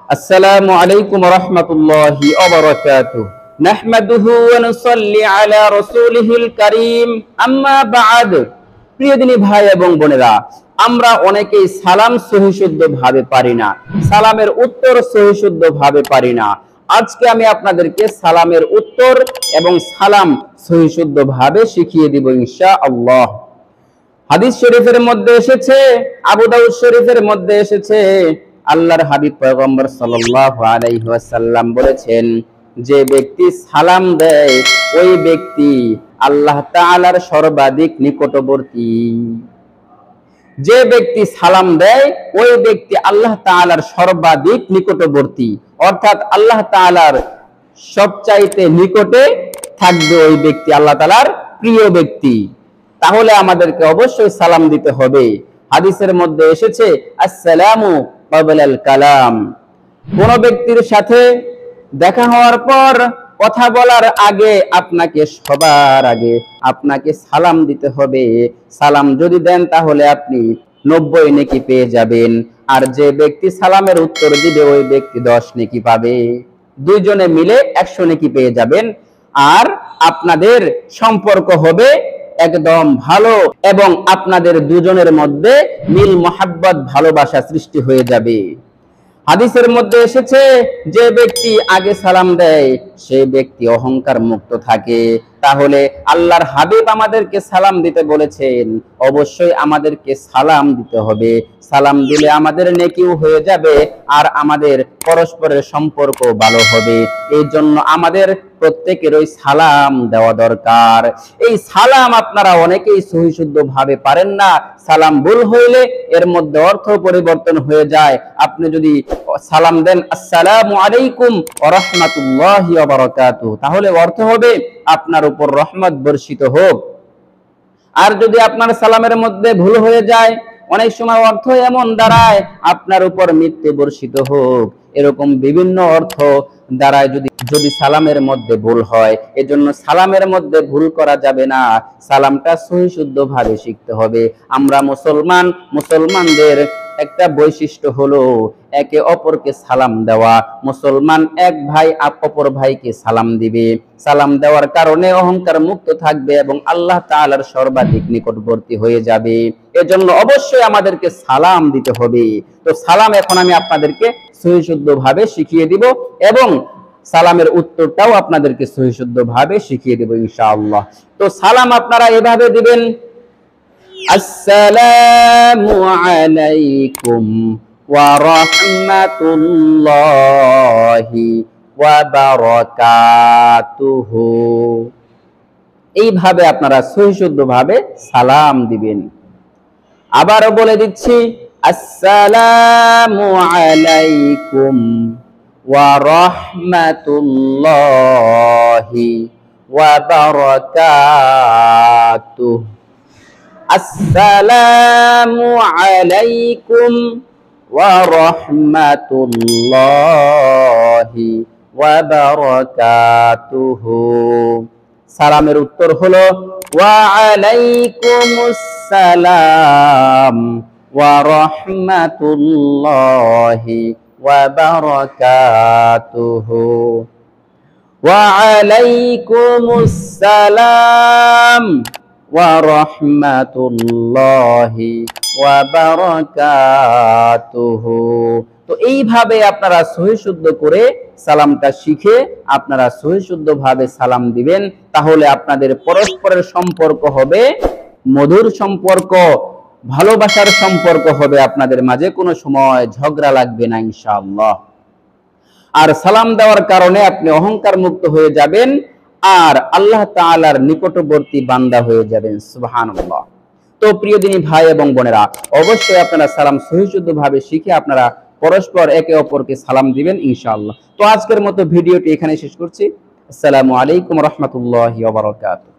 আসসালামু আলাইকুম ওয়া রাহমাতুল্লাহি ওয়া বারাকাতুহু। নাহমাদুহু ওয়া নুসাল্লি আলা রাসূলিহিল কারীম। আম্মা বা'দ। প্রিয় দিনী ভাই এবং বোনেরা, আমরা অনেকেই সালাম সহিশুদ্ধভাবে পারি না, সালামের উত্তর সহিশুদ্ধভাবে পারি না। আজকে আমি আপনাদেরকে সালামের উত্তর এবং সালাম সহিশুদ্ধভাবে শিখিয়ে দিব ইনশাআল্লাহ। হাদিস শরীফের মধ্যে এসেছে, আবু দাউদ শরীফের মধ্যে এসেছে, আল্লাহর হাবিব পয়গম্বর সাল্লাল্লাহু আলাইহি ওয়াসাল্লাম বলেছেন, যে ব্যক্তি সালাম দেয় ওই ব্যক্তি আল্লাহ তাআলার সর্বাধিক নিকটবর্তী। যে ব্যক্তি সালাম দেয় ওই ব্যক্তি আল্লাহ তাআলার সর্বাধিক নিকটবর্তী, অর্থাৎ আল্লাহ তাআলার সবচাইতে নিকটে থাকবে ওই ব্যক্তি, আল্লাহ তাআলার প্রিয় ব্যক্তি। তাহলে আমাদেরকে অবশ্যই সালাম দিতে হবে। হাদিসের মধ্যে এসেছে, আসসালামু ক্বাবলাল কালাম। কোন ব্যক্তির সাথে দেখা হওয়ার পর কথা বলার আগে সবার আগে আপনাকে সালাম দিতে হবে। সালাম যদি দেন তাহলে আপনি 90 নেকি পেয়ে যাবেন, আর যে ব্যক্তি সালামের উত্তর দিবে ওই ব্যক্তি 10 নেকি পাবে। দুইজনে মিলে 100 নেকি পেয়ে যাবেন, আর আপনাদের সম্পর্ক হবে একদম ভালো, এবং আপনাদের দুজনের মধ্যে মিল মোহাব্বত ভালোবাসা সৃষ্টি হয়ে যাবে। হাদিসের মধ্যে এসেছে, যে ব্যক্তি আগে সালাম দেয় সে ব্যক্তি অহংকার মুক্ত থাকে। তাহলে আল্লাহর হাবিব আমাদেরকে সালাম দিতে বলেছেন, অবশ্যই আমাদেরকে সালাম দিতে হবে। সালাম দিলে আমাদের নেকিও হয়ে যাবে, আর আমাদের পরস্পরের সম্পর্ক ভালো হবে। এই জন্য আমাদের প্রত্যেকের ওই সালাম দেওয়া দরকার। এই সালাম আপনারা অনেকেই সহিশুদ্ধভাবে পারেন না। সালাম ভুল হইলে এর মধ্যে অর্থ পরিবর্তন হয়ে যায়। আপনি যদি সালাম দেন আসসালামু আলাইকুম ওয়া রাহমাতুল্লাহি ওয়া বারাকাতুহু, তাহলে অর্থ হবে আপনার উপর রহমত বর্ষিত হোক। আর যদি আপনার সালামের মধ্যে ভুল হয়ে যায়, অনেক সময় অর্থ এমন দাঁড়ায় আপনার উপর মৃত্যু বর্ষিত হোক, এরকম বিভিন্ন অর্থ দাঁড়ায় যদি সালামের মধ্যে ভুল হয়। এজন্য সালামের মধ্যে ভুল করা যাবে না, সালামটা সহিশুদ্ধভাবে শিখতে হবে। আমরা মুসলমানদের একটা বৈশিষ্ট্য হলো একে অপরকে সালাম দেওয়া। মুসলমান এক ভাই অপর ভাইকে সালাম দিবে। সালাম দেওয়ার কারণে অহংকার মুক্ত থাকবে এবং আল্লাহ তাআলার সর্বাধিক নিকটবর্তী হয়ে যাবে। এজন্য অবশ্যই আমাদেরকে সালাম দিতে হবে। তো সালাম এখন আমি আপনাদেরকে সহিশুদ্ধভাবে শিখিয়ে দিব, এবং সালামের উত্তরটাও আপনাদেরকে সহিশুদ্ধভাবে শিখিয়ে দেব ইনশাআল্লাহ। তো সালাম আপনারা এভাবে দিবেন, আসসালামু আলাইকুম ওয়া রাহমাতুল্লাহি ওয়া বারাকাতুহু। এইভাবে আপনারা সহিশুদ্ধভাবে সালাম দিবেন। আবারও বলে দিচ্ছি, আসসালামু আলাইকুম ওয়া রাহমাতুল্লাহি ওয়া বারাকাতুহু। আসসালামু আলাইকুম ওয়া রাহমাতুল্লাহি ওয়া বারাকাতুহু। সালামের উত্তর হলো ওয়া আলাইকুমুস সালাম ওয়া রাহমাতুল্লাহি ওয়া বারাকাতুহু। ওয়া আলাইকুমুস সালাম ওয়া রাহমাতুল্লাহি ওয়া বারাকাতুহু। তো এইভাবে আপনারা সহিশুদ্ধ করে সালামটা শিখে আপনারা সহিশুদ্ধভাবে সালাম দিবেন। তাহলে আপনাদের পরস্পরের সম্পর্ক হবে মধুর সম্পর্ক, ভালোবাসার সম্পর্ক হবে। আপনাদের মাঝে কোনো সময় ঝগড়া লাগবে না ইনশাআল্লাহ। আর সালাম দেওয়ার কারণে আপনি অহংকার মুক্ত হয়ে যাবেন, আর আল্লাহ তাআলার নিকটবর্তী বান্দা হয়ে যাবেন। সুবহানাল্লাহ। তো প্রিয় দিনী ভাই এবং বোনেরা, অবশ্যই আপনারা সালাম সহিশুদ্ধভাবে শিখে আপনারা পরস্পর একে অপরকে সালাম দিবেন ইনশাআল্লাহ। তো আজকের মতো ভিডিওটি এখানে শেষ করছি। আসসালামু আলাইকুম ওয়া রাহমাতুল্লাহি ওয়া বারাকাতুহু।